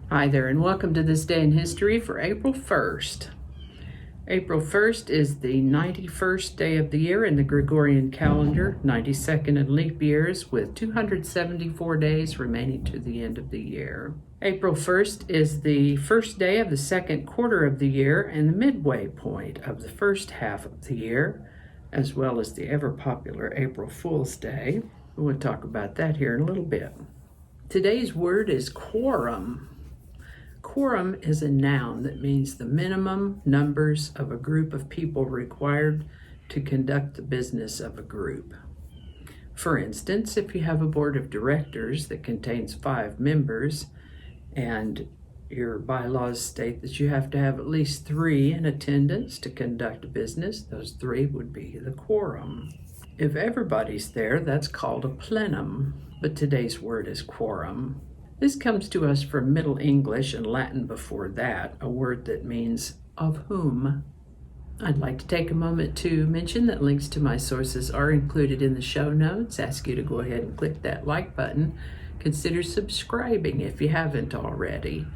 Hi there, and welcome to this day in history for April 1st. April 1st is the 91st day of the year in the Gregorian calendar, 92nd in leap years, with 274 days remaining to the end of the year. April 1st is the first day of the second quarter of the year and the midway point of the first half of the year, as well as the ever-popular April Fool's Day. We'll talk about that here in a little bit. Today's word is quorum. Quorum is a noun that means the minimum numbers of a group of people required to conduct the business of a group. For instance, if you have a board of directors that contains 5 members and your bylaws state that you have to have at least 3 in attendance to conduct business, those 3 would be the quorum. If everybody's there, that's called a plenum, but today's word is quorum. This comes to us from Middle English and Latin before that, a word that means of whom. I'd like to take a moment to mention that links to my sources are included in the show notes. Ask you to go ahead and click that like button. Consider subscribing if you haven't already.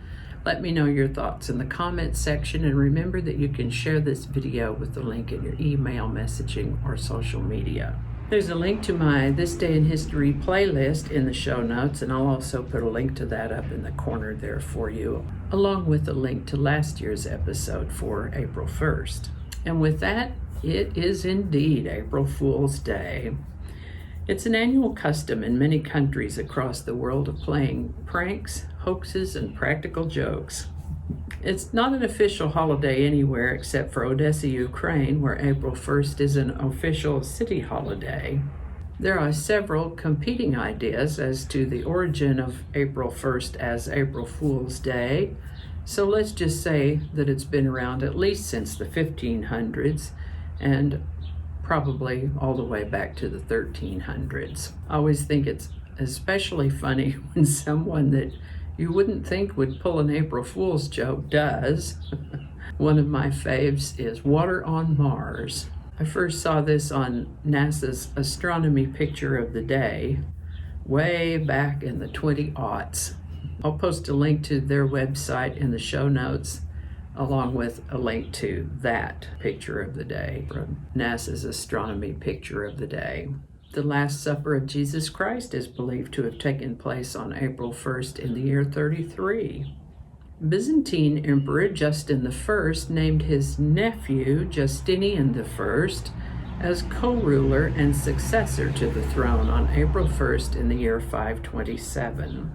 Let me know your thoughts in the comments section, and remember that you can share this video with the link in your email messaging or social media. There's a link to my This Day in History playlist in the show notes, and I'll also put a link to that up in the corner there for you, along with a link to last year's episode for April 1st. And with that, it is indeed April Fool's Day. It's an annual custom in many countries across the world of playing pranks, hoaxes, and practical jokes. It's not an official holiday anywhere except for Odessa, Ukraine, where April 1st is an official city holiday. There are several competing ideas as to the origin of April 1st as April Fool's Day, so let's just say that it's been around at least since the 1500s and probably all the way back to the 1300s. I always think it's especially funny when someone that you wouldn't think would pull an April Fool's joke does. One of my faves is water on Mars. I first saw this on NASA's astronomy picture of the day, way back in the 20-aughts. I'll post a link to their website in the show notes, along with a link to that picture of the day from NASA's astronomy picture of the day. The Last Supper of Jesus Christ is believed to have taken place on April 1st in the year 33. Byzantine Emperor Justin I named his nephew Justinian I as co-ruler and successor to the throne on April 1st in the year 527.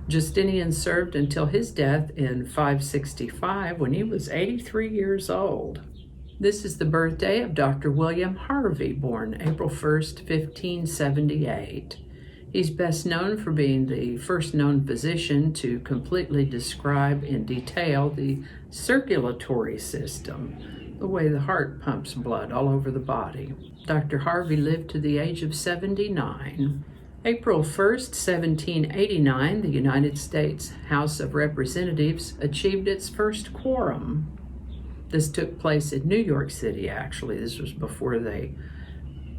Justinian served until his death in 565 when he was 83 years old. This is the birthday of Dr. William Harvey, born April 1st, 1578. He's best known for being the first known physician to completely describe in detail the circulatory system, the way the heart pumps blood all over the body. Dr. Harvey lived to the age of 79. April 1st, 1789, the United States House of Representatives achieved its first quorum. This took place in New York City, actually. This was before they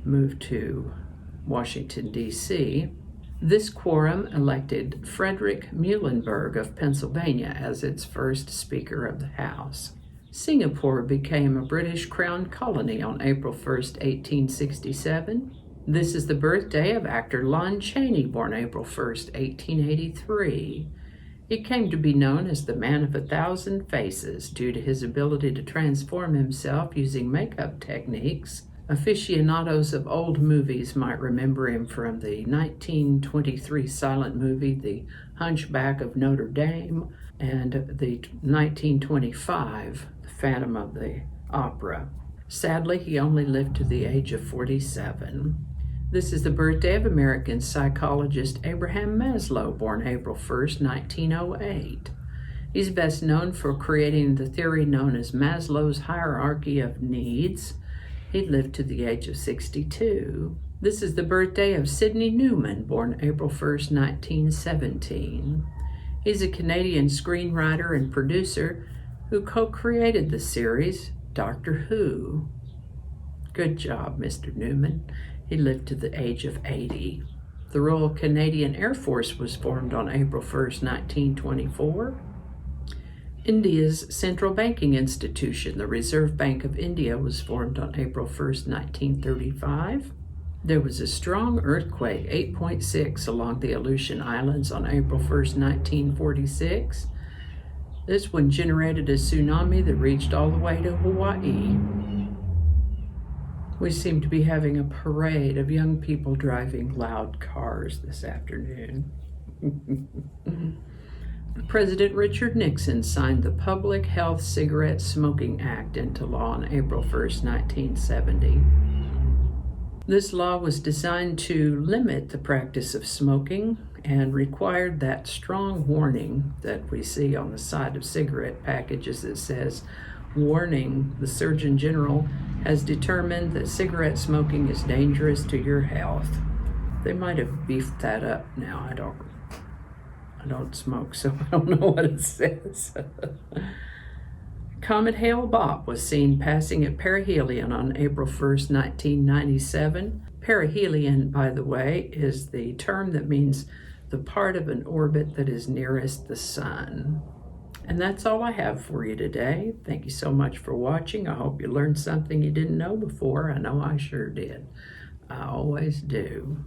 moved to Washington, D.C. This quorum elected Frederick Muhlenberg of Pennsylvania as its first Speaker of the House. Singapore became a British Crown colony on April 1st, 1867. This is the birthday of actor Lon Chaney, born April 1st, 1883. He came to be known as the Man of 1,000 Faces due to his ability to transform himself using makeup techniques. Aficionados of old movies might remember him from the 1923 silent movie The Hunchback of Notre Dame and the 1925 The Phantom of the Opera. Sadly, he only lived to the age of 47. This is the birthday of American psychologist Abraham Maslow, born April 1st, 1908. He's best known for creating the theory known as Maslow's hierarchy of needs. He lived to the age of 62. This is the birthday of Sidney Newman, born April 1st, 1917. He's a Canadian screenwriter and producer who co-created the series Doctor Who. Good job, Mr. Newman. He lived to the age of 80. The Royal Canadian Air Force was formed on April 1st, 1924. India's central banking institution, the Reserve Bank of India, was formed on April 1st, 1935. There was a strong earthquake, 8.6, along the Aleutian Islands on April 1st, 1946. This one generated a tsunami that reached all the way to Hawaii. We seem to be having a parade of young people driving loud cars this afternoon. President Richard Nixon signed the Public Health Cigarette Smoking Act into law on April 1st, 1970. This law was designed to limit the practice of smoking and required that strong warning that we see on the side of cigarette packages that says, "Warning, the Surgeon General has determined that cigarette smoking is dangerous to your health." They might have beefed that up now. I don't smoke, so I don't know what it says. Comet Hale-Bopp was seen passing at perihelion on April 1st, 1997. Perihelion, by the way, is the term that means the part of an orbit that is nearest the sun. And that's all I have for you today. Thank you so much for watching. I hope you learned something you didn't know before. I know I sure did. I always do.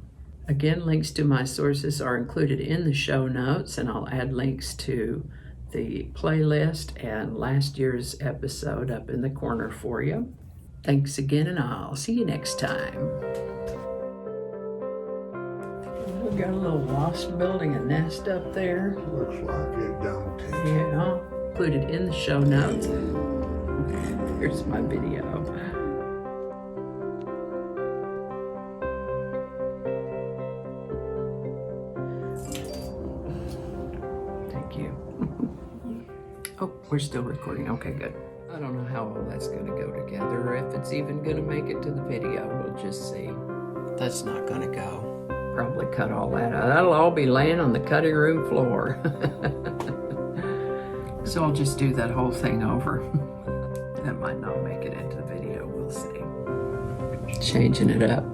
Again, links to my sources are included in the show notes, and I'll add links to the playlist and last year's episode up in the corner for you. Thanks again, and I'll see you next time. We've got a little wasp building a nest up there. Looks like it, don't it? Yeah, included in the show notes. Here's my video. Thank you. Oh, we're still recording. Okay, good. I don't know how all that's going to go together, or if it's even going to make it to the video. We'll just see. That's not going to go. Probably cut all that out. That'll all be laying on the cutting room floor. So I'll just do that whole thing over. That might not make it into the video. We'll see. Changing it up.